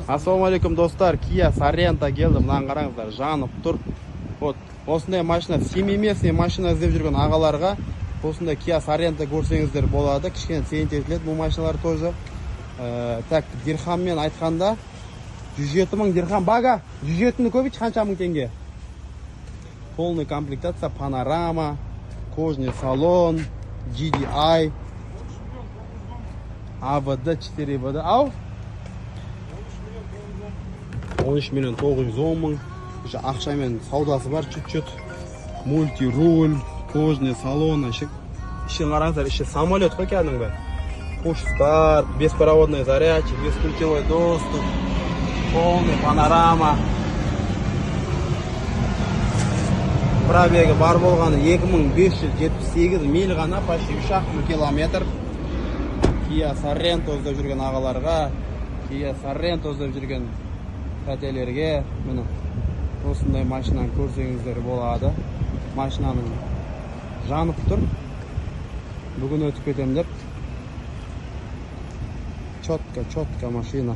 Ассалаумалейкум достар, Kia Sorento келді. Мынаны қараңыздар, жанып тұр. Вот, осындай машина, семиместный машина іздеп жүрген ағаларға осындай Kia Sorento көрсеңіздер болады. Кішкене тегін етіледі бұл машиналар тоже. Так, дирхаммен айтқанда 107 мың дирхам. Бага, 107-ні көбейші қанша мың теңге? Полный комплектация, панорама, кожный салон, GDI, АВД, 4 ВД. Ау? 13 миллион 910 мың. Ақшамен саудасы бар чуть-чуть. Мультируль, кожный салон, ішін қараңыздар, іші самолет қой кәдімгі. Push start, беспроводный зарядчик, беспультевой доступ, полный панорама. Пробегі бар болғаны 2578 миль ғана, почти 3,5 километр. Kia Sorento іздеп жүрген ағаларға, Kia Sorento іздеп жүрген тәтелерге міне осындай машинаны көрсеңіздер болады. Машинаның жанып тұр. Бүгін өтіп кетем деп. Четко машина.